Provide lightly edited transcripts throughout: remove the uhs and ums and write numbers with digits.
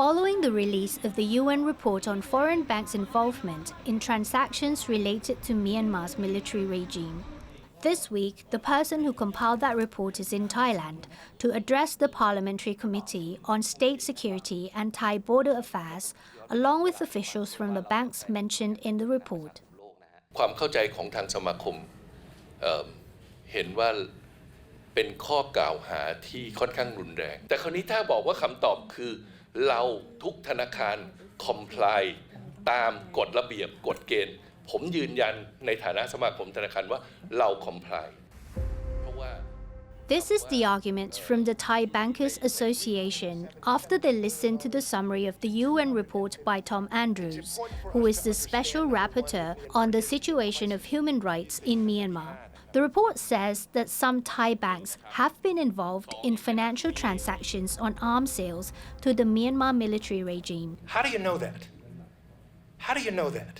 following the release of the UN report on foreign banks' involvement in transactions related to Myanmar's military regime. This week, the person who compiled that report is in Thailand to address the Parliamentary Committee on State Security and Thai Border Affairs, along with officials from the banks mentioned in the report. ความเข้าใจของทางสมาคมเห็นว่าเป็นข้อกล่าวหาที่ค่อนข้างรุนแรงแต่คราวนี้ถ้าบอกว่าคำตอบคือเราทุกธนาคาร comply ตามกฎระเบียบกฎเกณฑ์ผมยืนยันในฐานะสมาคมธนาคารว่าเรา comply เพราะว่า This is the argument from the Thai Bankers Association after they listened to the summary of the UN report by Tom Andrews, who is the special rapporteur on the situation of human rights in Myanmar. The report says that some Thai banks have been involved in financial transactions on arms sales to the Myanmar military regime. How do you know that? How do you know that?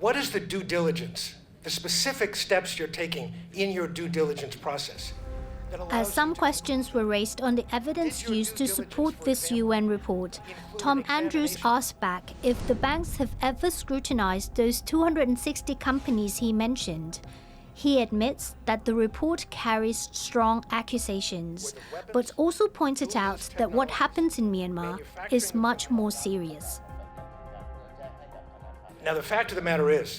What is the due diligence, the specific steps you're taking in your due diligence process? As some questions were raised on the evidence used to support this UN report, Tom Andrews asked back if the banks have ever scrutinized those 260 companies he mentioned. He admits that the report carries strong accusations, but also pointed out that what happens in Myanmar is much more serious. Now, the fact of the matter is,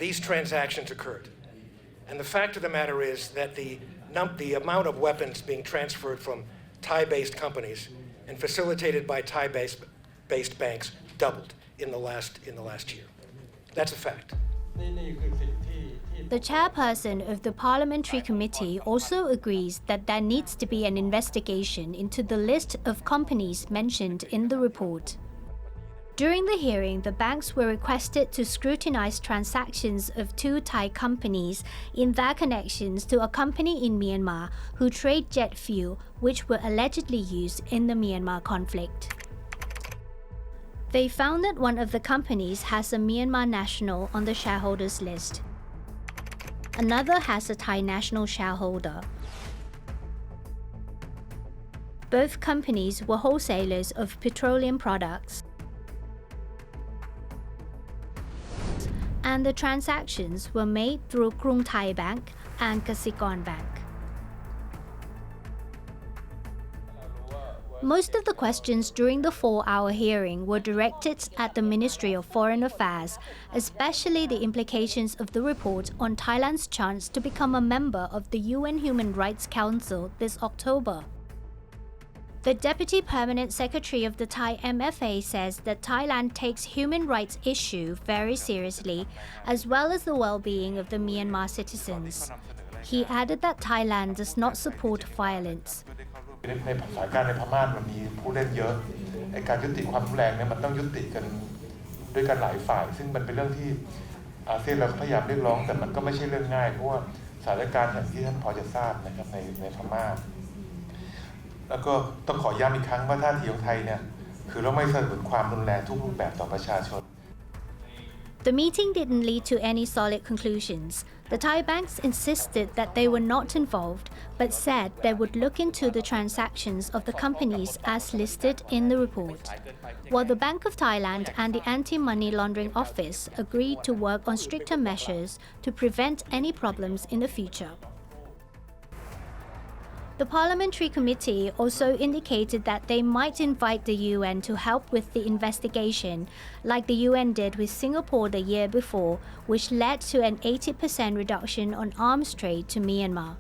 these transactions occurred. And the fact of the matter is that the amount of weapons being transferred from Thai-based companies and facilitated by Thai-based banks doubled in the last year. That's a fact. The chairperson of the Parliamentary Committee also agrees that there needs to be an investigation into the list of companies mentioned in the report. During the hearing, the banks were requested to scrutinize transactions of two Thai companies in their connections to a company in Myanmar who trade jet fuel, which were allegedly used in the Myanmar conflict. They found that one of the companies has a Myanmar national on the shareholders list. Another has a Thai national shareholder. Both companies were wholesalers of petroleum products. And the transactions were made through Krung Thai Bank and Kasikorn Bank. Most of the questions during the 4-hour hearing were directed at the Ministry of Foreign Affairs, especially the implications of the report on Thailand's chance to become a member of the UN Human Rights Council this October. The Deputy Permanent Secretary of the Thai MFA says that Thailand takes human rights issue very seriously, as well as the well-being of the Myanmar citizens. He added that Thailand does not support violence. ในสถานการณ์ในพม่ามันมีผู้เล่นเยอะการยุติความรุนแรงเนี่ยมันต้องยุติกันด้วยกันหลายฝ่ายซึ่งมันเป็นเรื่องที่อาเซียนเราพยายามเรียกร้องแต่มันก็ไม่ใช่เรื่องง่ายเพราะว่าสถานการณ์อย่างที่ท่านพอจะทราบนะครับในพม่าแล้วก็ต้องขอย้ำอีกครั้งว่าท่าทีของไทยเนี่ยคือเราไม่สนับสนุนความรุนแรงทุกรูปแบบต่อประชาชน The meeting didn't lead to any solid conclusions. The Thai banks insisted that they were not involved, but said they would look into the transactions of the companies as listed in the report, while the Bank of Thailand and the Anti-Money Laundering Office agreed to work on stricter measures to prevent any problems in the future. The Parliamentary Committee also indicated that they might invite the UN to help with the investigation, like the UN did with Singapore the year before, which led to an 80% reduction on arms trade to Myanmar.